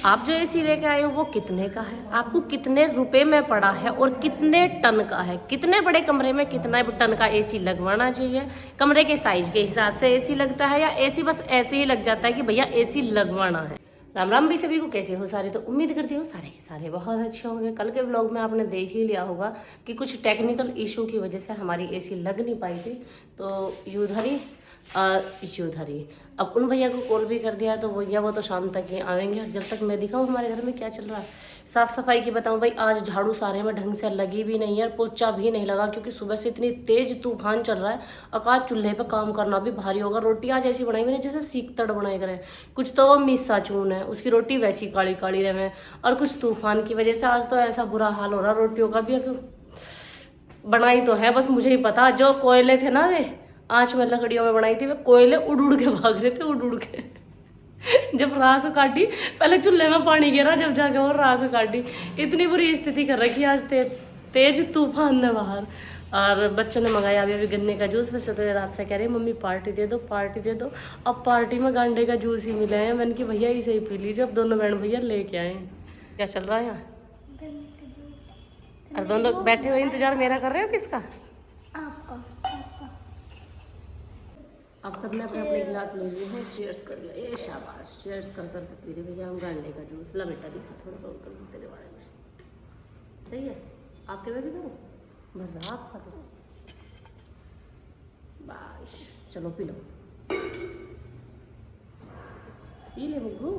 आप जो एसी लेके आए हो वो कितने का है, आपको कितने रुपए में पड़ा है और कितने टन का है, कितने बड़े कमरे में कितना टन का एसी लगवाना चाहिए। कमरे के साइज के हिसाब से एसी लगता है या एसी बस ऐसे ही लग जाता है कि भैया एसी लगवाना है। राम राम भी सभी को, कैसे हो सारे। तो उम्मीद करती हूँ सारे के सारे बहुत अच्छे होंगे। कल के व्लॉग में आपने देख ही लिया होगा कि कुछ टेक्निकल इशू की वजह से हमारी एसी लग नहीं पाई थी। तो यूधरी अब उन भैया को कॉल भी कर दिया, तो भैया वो तो शाम तक ही आएंगे। जब तक मैं दिखाऊँ हमारे घर में क्या चल रहा है, साफ सफाई की बताऊँ भाई, आज झाड़ू सारे में ढंग से लगी भी नहीं है, पोछा भी नहीं लगा, क्योंकि सुबह से इतनी तेज तूफान चल रहा है। अकाज चूल्हे पे काम करना भी भारी होगा। रोटी आज ऐसी बनाई मैंने जैसे सीख तड़ बनाए करे, कुछ तो वो मिस्सा चून है, उसकी रोटी वैसी काली काली रहे, और कुछ तूफान की वजह से आज तो ऐसा बुरा हाल हो रहा रोटियों का भी। बनाई तो है, बस मुझे ही पता, जो कोयले थे ना वे आँच में लकड़ियों में बनाई थी, वे कोयले उड़ के भाग रहे थे, उड़ के जब राख काटी, पहले चूल्हे में पानी गिरा, जब जाके वो राख काटी। इतनी बुरी स्थिति कर रखी आज तेज तूफान ने बाहर। और बच्चों ने मंगाया अभी गन्ने का जूस। वैसे तो ये रात से कह रही मम्मी पार्टी दे दो, पार्टी दे दो। अब पार्टी में गांडे का जूस ही मिले हैं। मैंने कि भैया इसे ही पी लीजिए। अब दोनों बहन भैया लेके आए। क्या चल रहा है यहाँ? और दोनों लोग बैठे हुए इंतजार मेरा कर रहे हो, किसका? अब सबने अपने अपने गिलास ले लिए हैं, चीयर्स कर दिया। ये शाबाश, चीयर्स कर कर पी रहे भैया हम गांडे का जूस। ला बेटा दिखा थोड़ा सा और कर दो तेरे बारे में, सही है? आपके में भी करो, बस आप खा दो बस। चलो पी लो, पी ले मुग्गू।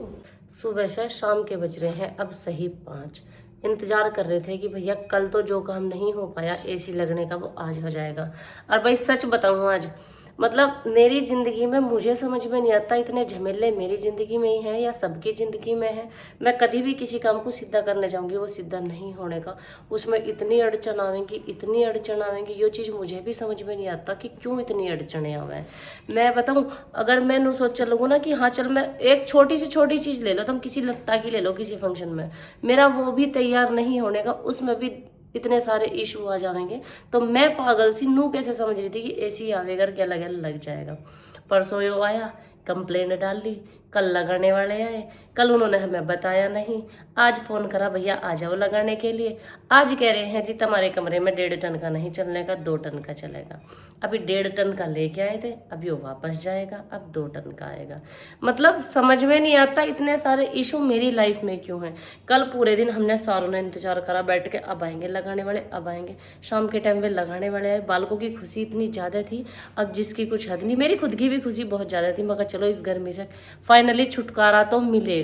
सुबह से शाम के बज रहे हैं अब सही 5। इंतजार कर रहे थे कि भैया कल तो जो काम नहीं हो पाया एसी लगने का वो आज हो जाएगा। और भाई सच बताऊँ, आज मतलब मेरी ज़िंदगी में मुझे समझ में नहीं आता इतने झमेले मेरी ज़िंदगी में ही हैं या सबकी ज़िंदगी में है। मैं कभी भी किसी काम को सीधा करने जाऊंगी, वो सीधा नहीं होने का, उसमें इतनी अड़चन आवेंगी, इतनी अड़चन आवेंगी। ये चीज़ मुझे भी समझ में नहीं आता कि क्यों इतनी अड़चने आवे हैं। मैं बताऊँ, अगर मैं नू सोच चलूँगा ना कि हाँ चल मैं एक छोटी से छोटी चीज़ ले लो, तुम किसी लत्ता की ले लो किसी फंक्शन में, मेरा वो भी तैयार नहीं होने का, उसमें भी इतने सारे इशू आ जाएंगे। तो मैं पागल सी नू कैसे समझ रही थी कि एसी आवेगा क्या लग जाएगा। परसों यो आया, कंप्लेंट डाल दी, कल लगाने वाले आए, कल उन्होंने हमें बताया नहीं, आज फ़ोन करा भैया आ जाओ लगाने के लिए। आज कह रहे हैं जी तुम्हारे कमरे में 1.5 टन का नहीं चलने का, 2 टन का चलेगा। अभी 1.5 टन का लेके आए थे, अभी वो वापस जाएगा, अब 2 टन का आएगा। मतलब समझ में नहीं आता इतने सारे इशू मेरी लाइफ में क्यों हैं। कल पूरे दिन हमने सारों ने इंतजार करा बैठ के, अब आएंगे लगाने वाले, अब आएंगे। शाम के टाइम वे लगाने वाले आए। बालकों की खुशी इतनी ज़्यादा थी अब जिसकी कुछ हद नहीं। मेरी खुद की भी खुशी बहुत ज़्यादा थी, मगर चलो इस गर्मी से फाइनली छुटकारा तो मिलेगा।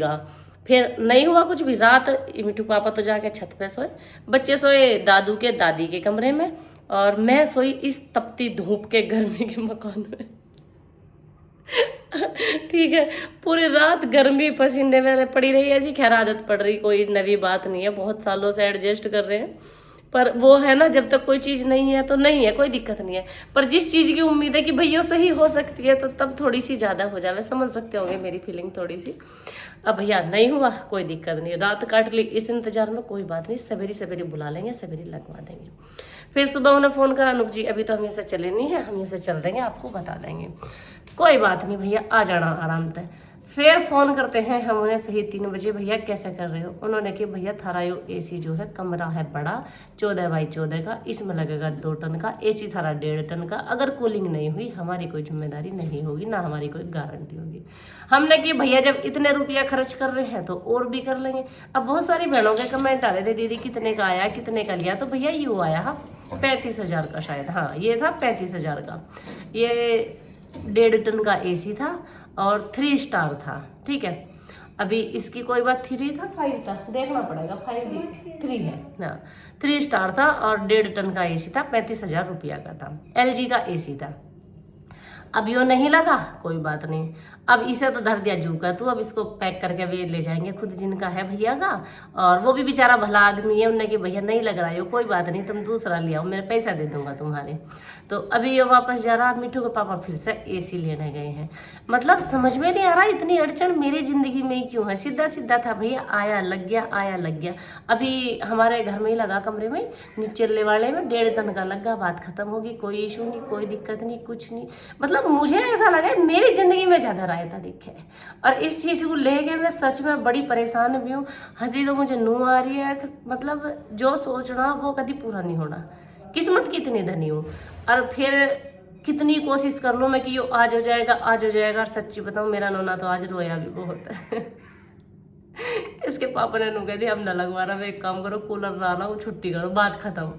फिर नहीं हुआ कुछ भी। रात मिठू पापा तो जाके छत पे सोए, बच्चे सोए दादू के दादी के कमरे में, और मैं सोई इस तपती धूप के गर्मी के मकान में। ठीक है, पूरी रात गर्मी पसीने में पड़ी रही। ऐसी खैर आदत पड़ रही, कोई नवी बात नहीं है, बहुत सालों से एडजस्ट कर रहे हैं। पर वो है ना, जब तक कोई चीज़ नहीं है तो नहीं है, कोई दिक्कत नहीं है। पर जिस चीज़ की उम्मीद है कि भैया सही हो सकती है, तो तब थोड़ी सी ज़्यादा हो जाए। समझ सकते होंगे मेरी फीलिंग थोड़ी सी। अब भैया नहीं हुआ, कोई दिक्कत नहीं, रात काट ली इस इंतजार में, कोई बात नहीं, सवेरे सवेरे बुला लेंगे, सवेरे लगवा देंगे। फिर सुबह उन्हें फ़ोन करा, नुक जी अभी तो हम यहाँ से चले नहीं हैं, हम यहाँ से चल देंगे, आपको बता देंगे। कोई बात नहीं भैया, आ जाना आराम से। फिर फ़ोन करते हैं हम उन्हें सही 3 बजे, भैया कैसे कर रहे हो? उन्होंने कि भैया थारा यो एसी जो है कमरा है बड़ा 14 बाई 14 का, इसमें लगेगा 2 टन का एसी, थारा 1.5 टन का। अगर कूलिंग नहीं हुई हमारी कोई जिम्मेदारी नहीं होगी, ना हमारी कोई गारंटी होगी। हमने कि भैया जब इतने रुपया खर्च कर रहे हैं तो और भी कर लेंगे। अब बहुत सारी बहनों के कमेंट आ रहे थे, दीदी कितने का आया, कितने का लिया? तो भैया यूँ आया, हाँ 35,000 का शायद, हाँ ये था 35,000 का। ये 1.5 टन का एसी था और 3 स्टार था, ठीक है। अभी इसकी कोई बात 3 था 5 था, देखना पड़ेगा, 5 3 है ना। 3 स्टार था और 1.5 टन का एसी था, 35,000 रुपया का था, एलजी का एसी था। अब यो नहीं लगा, कोई बात नहीं, अब इसे तो धर दिया जू का तू, अब इसको पैक करके अभी ले जाएंगे खुद जिनका है भैया का। और वो भी बेचारा भला आदमी है, उन्हें कि भैया नहीं लग रहा है, कोई बात नहीं तुम दूसरा ले आओ, मेरे पैसा दे दूंगा तुम्हारे। तो अभी ये वापस जा रहा, मिठू के पापा फिर से एसी लेने गए हैं। मतलब समझ में नहीं आ रहा इतनी अड़चन मेरी जिंदगी में ही क्यों है। सीधा सीधा था भैया, आया लग गया, आया लग गया। अभी हमारे घर में ही लगा, कमरे में नीचे वाले में 1.5 टन का लगा, बात खत्म होगी, कोई इशू नहीं, कोई दिक्कत नहीं, कुछ नहीं। मतलब मुझे ऐसा लगा मेरी जिंदगी में ज्यादा रहा रायता दिखे। और इस चीज़ को लेके मैं सच में बड़ी परेशान भी हूँ। हंसी तो मुझे नूं आ रही है, मतलब जो सोचना वो कभी पूरा नहीं होना। किस्मत की इतनी धनी हूँ और फिर कितनी कोशिश कर लो मैं कि यो आज हो जाएगा आज हो जाएगा। और सच्ची बताऊँ मेरा नोना तो आज रोया भी बहुत है। इसके पापा ने कह दिया अब न लगवा रहा, मैं एक काम करो कूलर लाना, वो छुट्टी करो, बात खत्म।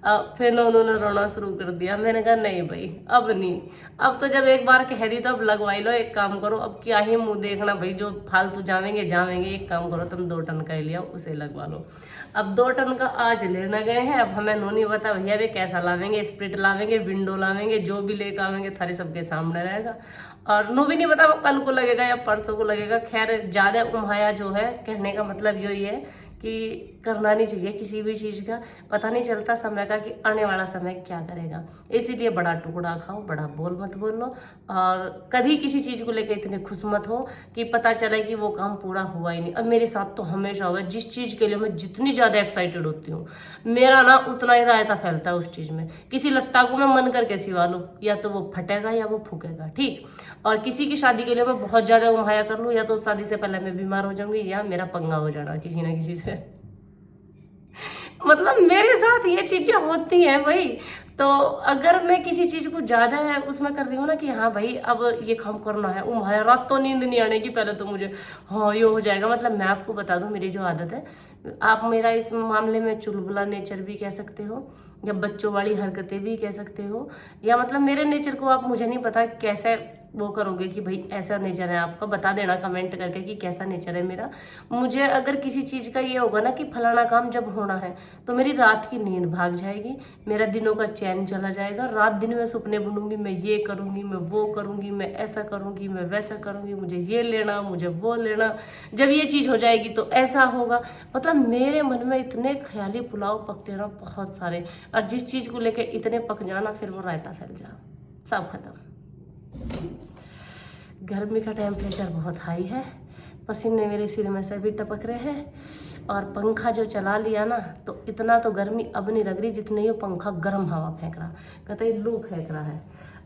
अब फिर उन्होंने रोना शुरू कर दिया। मैंने कहा नहीं भाई अब नहीं, अब तो जब एक बार कह दी तो अब लगवाई लो। एक काम करो अब क्या ही मुंह देखना भाई, जो फालतू जावेंगे जावेंगे। एक काम करो तुम 2 टन का लिया उसे लगवा लो। अब 2 टन का आज लेने गए हैं। अब हमें नोनी बता भैया वे कैसा लावेंगे, स्प्लिट लावेंगे, विंडो लावेंगे, जो भी लेकर आवेंगे थारे सबके सामने रहेगा। और नो भी नहीं पता वो कल को लगेगा या परसों को लगेगा। खैर ज़्यादा उम्हाया जो है, कहने का मतलब यही है कि करना नहीं चाहिए किसी भी चीज़ का, पता नहीं चलता समय का कि आने वाला समय क्या करेगा। इसीलिए बड़ा टुकड़ा खाओ, बड़ा बोल मत बोलो, और कभी किसी चीज़ को लेकर इतने खुश मत हो कि पता चले कि वो काम पूरा हुआ ही नहीं। अब मेरे साथ तो हमेशा हुआ है, जिस चीज़ के लिए मैं जितनी ज़्यादा एक्साइटेड होती हूँ मेरा ना उतना ही रायता फैलता है उस चीज़ में। किसी लत्ता को मैं मन करके सिवा लूँ या तो वो फटेगा या वो फूकेगा, ठीक। और किसी की शादी के लिए मैं बहुत ज़्यादा उम्हाया कर लूँ या तो शादी से पहले मैं बीमार हो जाऊँगी या मेरा पंगा हो जाना किसी ना किसी से। मतलब मेरे साथ ये चीज़ें होती हैं भाई। तो अगर मैं किसी चीज़ को ज़्यादा है उसमें कर रही हूँ ना कि हाँ भाई अब ये काम करना है, उम्हाया रात तो नींद नहीं आने की पहले तो मुझे हाँ ये हो जाएगा। मतलब मैं आपको बता दूँ मेरी जो आदत है, आप मेरा इस मामले में चुलबुला नेचर भी कह सकते हो या बच्चों वाली हरकतें भी कह सकते हो, या मतलब मेरे नेचर को आप मुझे नहीं पता कैसे वो करोगे कि भाई ऐसा नेचर है आपका, बता देना कमेंट करके कि कैसा नेचर है मेरा। मुझे अगर किसी चीज़ का ये होगा ना कि फलाना काम जब होना है तो मेरी रात की नींद भाग जाएगी, मेरा दिनों का चैन चला जाएगा। रात दिन में सपने बुनूंगी, मैं ये करूँगी, मैं वो करूँगी, मैं ऐसा करूँगी, मैं वैसा करूँगी, मुझे ये लेना, मुझे वो लेना, जब ये चीज़ हो जाएगी तो ऐसा होगा। मतलब मेरे मन में इतने ख्याली पुलाव पकते ना बहुत सारे, और जिस चीज़ को लेके इतने पक जाना फिर वो रायता फैल जा, सब खत्म। गर्मी का टेम्परेचर बहुत हाई है, पसीने मेरे सिर में से भी टपक रहे हैं, और पंखा जो चला लिया ना तो इतना तो गर्मी अब नहीं लग रही जितनी ये पंखा गर्म हवा फेंक रहा, कहते हैं लू फेंक रहा है।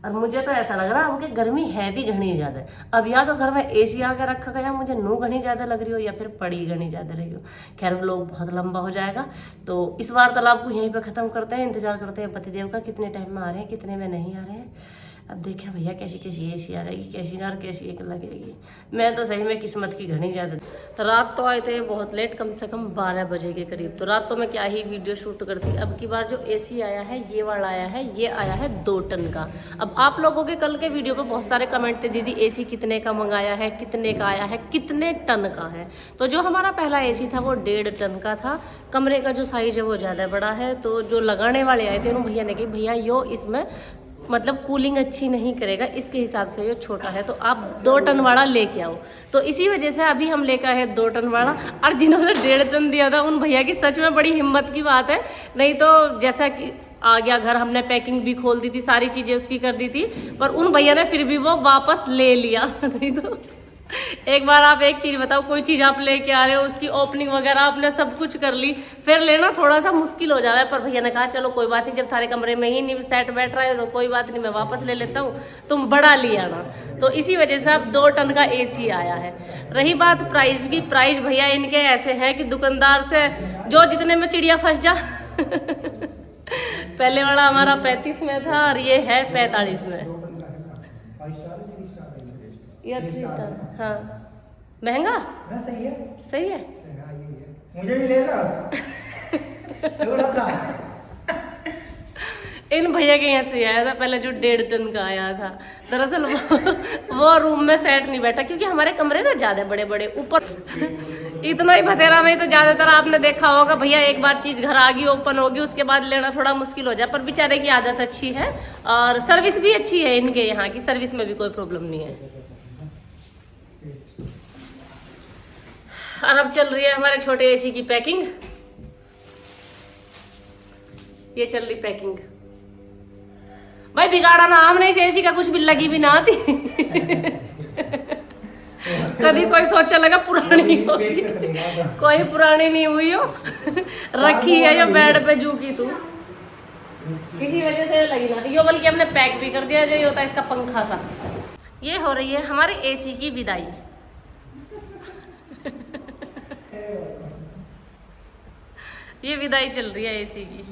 और मुझे तो ऐसा लग रहा है कि गर्मी है भी घनी ज़्यादा। अब या तो घर में एसी आके रखा गया, मुझे नू घनी ज़्यादा लग रही हो, या फिर पड़ी घनी ज़्यादा रही हो। खैर वो लोग बहुत लंबा हो जाएगा, तो इस वार्तालाप को यहीं पे ख़त्म करते हैं। इंतजार करते हैं पतिदेव का कितने टाइम में आ रहे हैं, कितने में नहीं आ रहे हैं। अब देखें भैया कैसी कैसी एसी आ रहेगी, कैसी ना कैसी एक लगेगी। मैं तो सही में किस्मत की घनी ज़्यादा। तो रात तो आए थे बहुत लेट, कम से कम 12 बजे के करीब। तो रात तो मैं क्या ही वीडियो शूट करती। अब की बार जो एसी आया है ये वाला आया है, ये आया है 2 टन का। अब आप लोगों के कल के वीडियो पे बहुत सारे कमेंट थे, दीदी एसी कितने का मंगाया है, कितने का आया है, कितने टन का है। तो जो हमारा पहला एसी था वो 1.5 टन का था। कमरे का जो साइज़ है वो ज़्यादा बड़ा है। तो जो लगाने वाले आए थे उन्होंने भैया ने कहा भैया यो इसमें मतलब कूलिंग अच्छी नहीं करेगा, इसके हिसाब से ये छोटा है, तो आप 2 टन वाला लेके आओ। तो इसी वजह से अभी हम लेकर आए 2 टन वाला। और जिन्होंने 1.5 टन दिया था उन भैया की सच में बड़ी हिम्मत की बात है। नहीं तो जैसा कि आ गया घर, हमने पैकिंग भी खोल दी थी, सारी चीज़ें उसकी कर दी थी, पर उन भैया ने फिर भी वो वापस ले लिया। नहीं तो एक बार आप एक चीज़ बताओ, कोई चीज़ आप लेके आ रहे हो उसकी ओपनिंग वगैरह आपने सब कुछ कर ली, फिर लेना थोड़ा सा मुश्किल हो जाए। पर भैया ने कहा चलो कोई बात नहीं, जब सारे कमरे में ही नहीं सेट बैठ रहा है तो कोई बात नहीं, मैं वापस ले लेता हूँ, तुम बड़ा लिया ना। तो इसी वजह से अब 2 टन का एसी आया है। रही बात प्राइस की, प्राइस भैया इनके ऐसे हैं कि दुकानदार से जो जितने में चिड़िया फंस जा। पहले वाला हमारा 35 में था और ये है 45 में। या 3 स्टार, हाँ महंगा ना, सही है, सही है। मुझे भी ले लो थोड़ा सा। इन भैया के यहाँ से आया था पहले जो 1.5 टन का आया था। दरअसल वो रूम में सेट नहीं बैठा क्योंकि हमारे कमरे ना ज़्यादा बड़े बड़े, ऊपर इतना ही बतेरा। नहीं तो ज़्यादातर आपने देखा होगा भैया एक बार चीज़ घर आ गई ओपन होगी उसके बाद लेना थोड़ा मुश्किल हो जाए। पर बेचारे की आदत अच्छी है और सर्विस भी अच्छी है इनके यहाँ की, सर्विस में भी कोई प्रॉब्लम नहीं है। और अब चल रही है हमारे छोटे एसी की पैकिंग। ये चल रही पैकिंग भाई, बिगाड़ा ना हमने इस एसी का कुछ भी लगी भी ना आती। कभी कोई सोचा लगा पुरानी होगी, कोई पुरानी नहीं हुई हो। रखी है जो बेड पे जू की तू, इसी वजह से लगी ना थी यो। बल्कि हमने पैक भी कर दिया, जो ये होता है इसका पंखा सा, ये हो रही है हमारे एसी की विदाई। ये विदाई चल रही है एसी की।